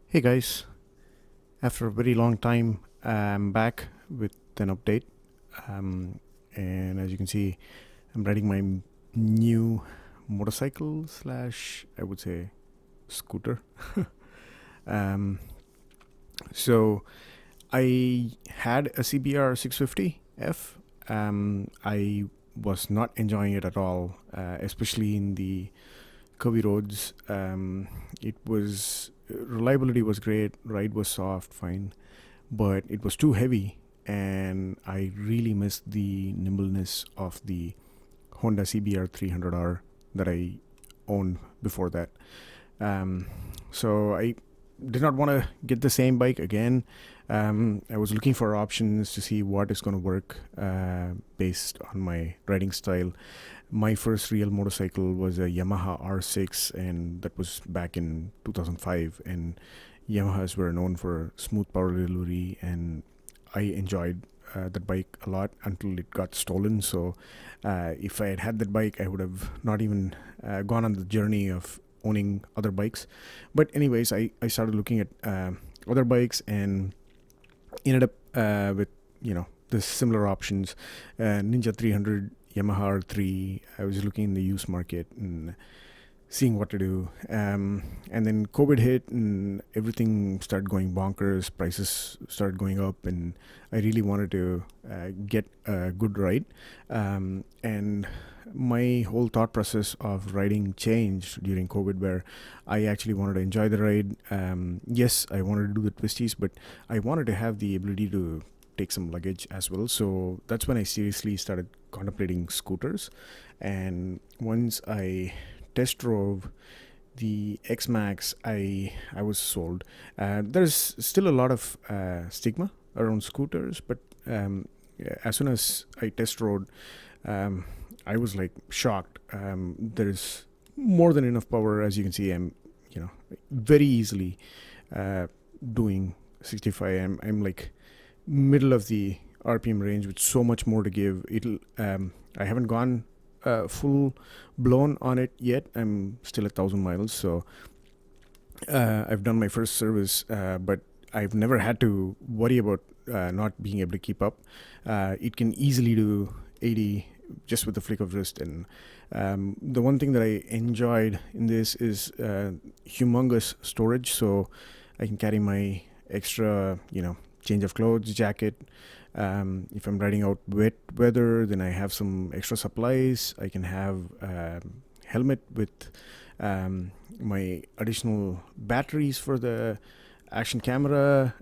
Hey guys, after a very long time, I'm back with an update. Um, and as you can see, I'm riding my new motorcycle slash, I would say, scooter. Um, so I had a CBR 650F. I was not enjoying it at all, especially in the curvy roads. It was reliability was great, ride was soft, fine, but it was too heavy, and I really missed the nimbleness of the Honda CBR 300R that I owned before that. Um, so I did not want to get the same bike again. I was looking for options to see what is going to work based on my riding style. My first real motorcycle was a Yamaha R6, and that was back in 2005. And Yamahas were known for smooth power delivery, and I enjoyed that bike a lot until it got stolen. So, if I had had that bike, I would have not even gone on the journey of owning other bikes. But, anyways, I started looking at other bikes and ended up with, the similar options. Ninja 300, Yamaha R3. I was looking in the used market and seeing what to do. And then COVID hit and everything started going bonkers. Prices started going up, and I really wanted to get a good ride. And my whole thought process of riding changed during COVID, where I actually wanted to enjoy the ride. Yes, I wanted to do the twisties, but I wanted to have the ability to take some luggage as well. So that's when I seriously started contemplating scooters. And once I test drove the X Max, I was sold. There's still a lot of stigma around scooters, but as soon as I test rode, um, I was like shocked. There's more than enough power, as you can see. I'm, very easily uh, doing 65. I'm like middle of the RPM range with so much more to give. It'll. I haven't gone full blown on it yet. I'm still 1,000 miles, so I've done my first service, but I've never had to worry about not being able to keep up. It can easily do 80 just with the flick of wrist. And the one thing that I enjoyed in this is humongous storage, so I can carry my extra, change of clothes, jacket. If I'm riding out wet weather, then I have some extra supplies. I can have helmet with my additional batteries for the action camera.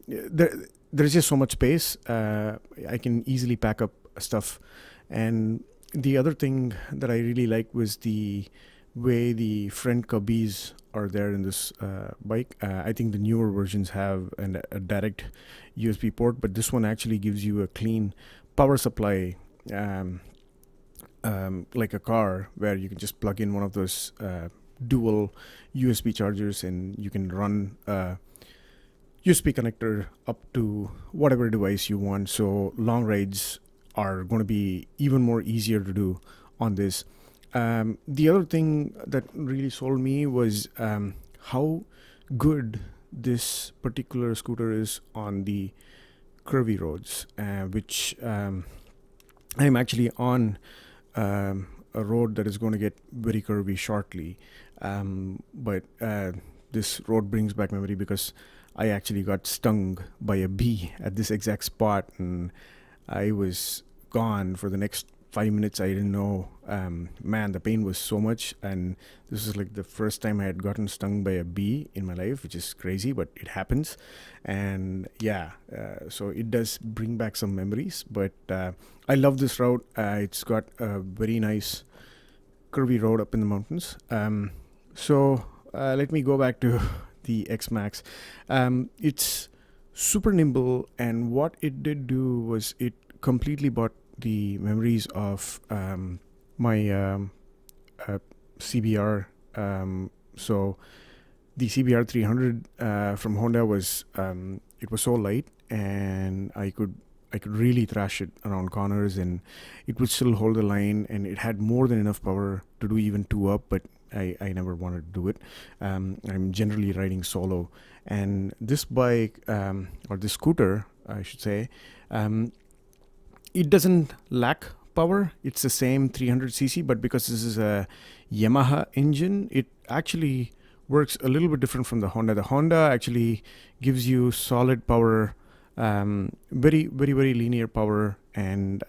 There's just so much space. I can easily pack up stuff. And the other thing that I really liked was the way the front cubbies are there in this bike. I think the newer versions have a direct USB port, but this one actually gives you a clean power supply, um, like a car, where you can just plug in one of those dual USB chargers, and you can run USB connector up to whatever device you want. So long rides are going to be even more easier to do on this. The other thing that really sold me was how good this particular scooter is on the curvy roads, which I'm actually on a road that is going to get very curvy shortly. But this road brings back memory because I actually got stung by a bee at this exact spot, and I was gone for the next 5 minutes. I didn't know. Man, the pain was so much, and this is like the first time I had gotten stung by a bee in my life, which is crazy, but it happens. And yeah, so it does bring back some memories. But I love this route. It's got a very nice curvy road up in the mountains. So let me go back to the X Max. It's super nimble, and what it did do was it completely brought the memories of my CBR. So the CBR 300 from Honda was it was so light, and I could I could really thrash it around corners, and it would still hold the line, and it had more than enough power to do even two up, but I never wanted to do it. I'm generally riding solo, and this bike, or this scooter, I should say, it doesn't lack power. It's the same 300cc, but because this is a Yamaha engine, it actually works a little bit different from the Honda. The Honda actually gives you solid power, very, very, very linear power, and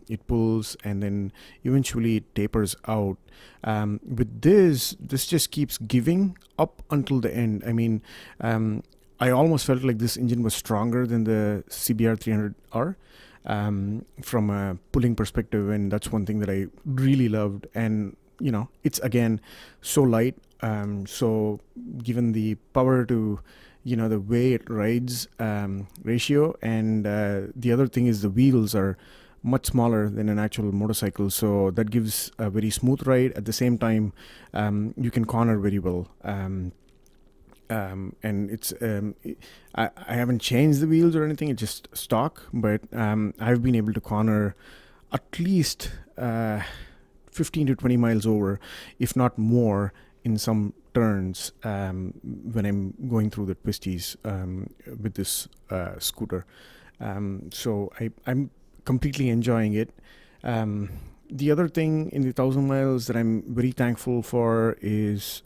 it pulls, and then eventually it tapers out. With this just keeps giving up until the end. I mean, I almost felt like this engine was stronger than the CBR 300R. From a pulling perspective, and that's one thing that I really loved. And it's again so light, so given the power to the way it rides ratio, and the other thing is the wheels are much smaller than an actual motorcycle, so that gives a very smooth ride. At the same time, you can corner very well. And it's I haven't changed the wheels or anything, it's just stock, but I've been able to corner at least 15 to 20 miles over, if not more, in some turns when I'm going through the twisties with this scooter. So I'm completely enjoying it. The other thing in the 1,000 miles that I'm very thankful for is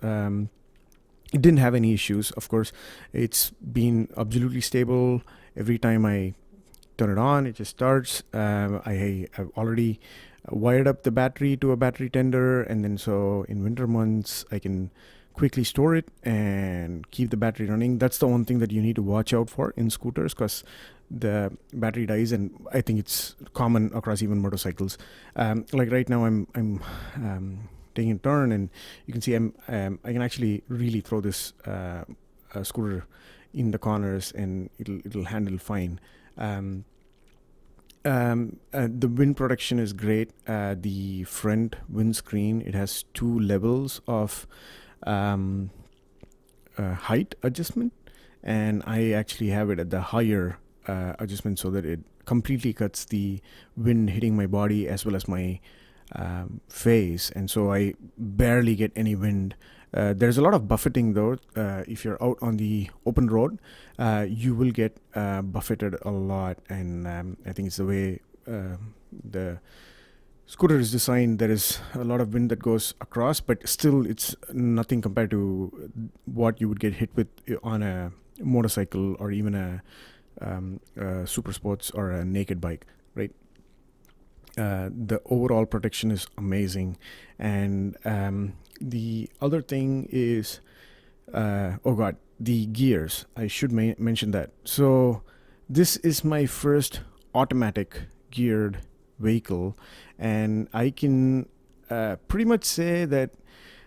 it didn't have any issues. Of course, it's been absolutely stable. Every time I turn it on, it just starts. I have already wired up the battery to a battery tender, and then so in winter months I can quickly store it and keep the battery running. That's the one thing that you need to watch out for in scooters, because the battery dies, and I think it's common across even motorcycles. Like right now, I'm taking a turn, and you can see I can actually really throw this scooter in the corners, and it'll handle fine. The wind protection is great. The front windscreen, it has two levels of height adjustment, and I actually have it at the higher adjustment, so that it completely cuts the wind hitting my body as well as my face, and so I barely get any wind. There's a lot of buffeting though. If you're out on the open road, you will get buffeted a lot, and I think it's the way the scooter is designed. There is a lot of wind that goes across, but still it's nothing compared to what you would get hit with on a motorcycle, or even a super sports or a naked bike, right? The overall protection is amazing. And the other thing is the gears. I should mention that. So this is my first automatic geared vehicle, and I can pretty much say that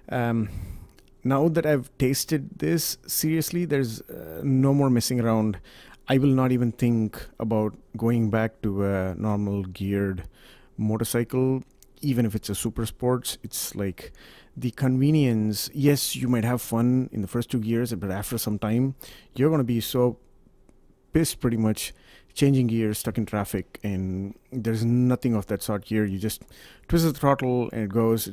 now that I've tasted this seriously, there's no more messing around. I will not even think about going back to a normal geared motorcycle, even if it's a super sports. It's like the convenience. Yes, you might have fun in the first 2 gears, but after some time, you're going to be so pissed pretty much changing gears, stuck in traffic, and there's nothing of that sort here. You just twist the throttle and it goes.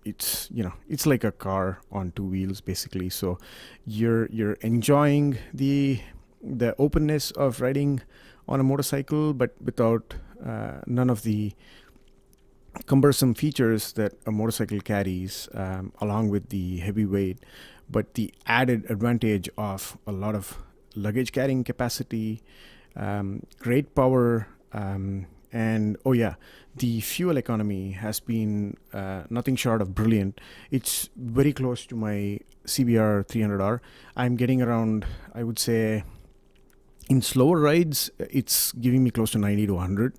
It's like a car on two wheels basically. So you're enjoying the openness of riding on a motorcycle, but without none of the cumbersome features that a motorcycle carries, along with the heavy weight, but the added advantage of a lot of luggage carrying capacity, great power, and the fuel economy has been nothing short of brilliant. It's very close to my CBR 300R. I'm getting around, I would say, in slower rides, it's giving me close to 90 to 100.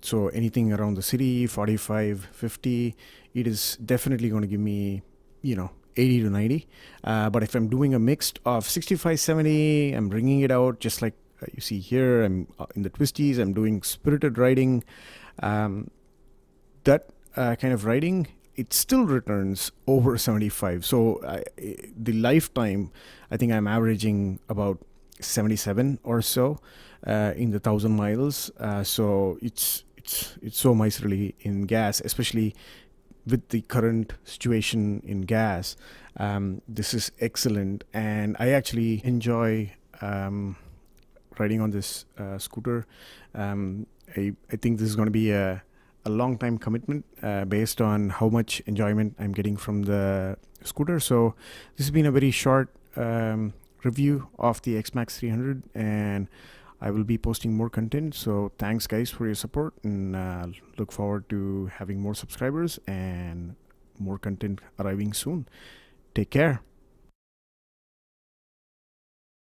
So anything around the city, 45, 50, it is definitely going to give me, 80 to 90. But if I'm doing a mix of 65, 70, I'm bringing it out just like you see here. I'm in the twisties, I'm doing spirited riding. That kind of riding, it still returns over 75. So the lifetime, I think I'm averaging about 77 or so in the 1,000 miles. So it's so nice really in gas, especially with the current situation in gas. This is excellent, and I actually enjoy riding on this scooter. I think this is going to be a long time commitment based on how much enjoyment I'm getting from the scooter. So this has been a very short review of the XMAX 300, and I will be posting more content. So thanks guys for your support, and look forward to having more subscribers and more content arriving soon. Take care.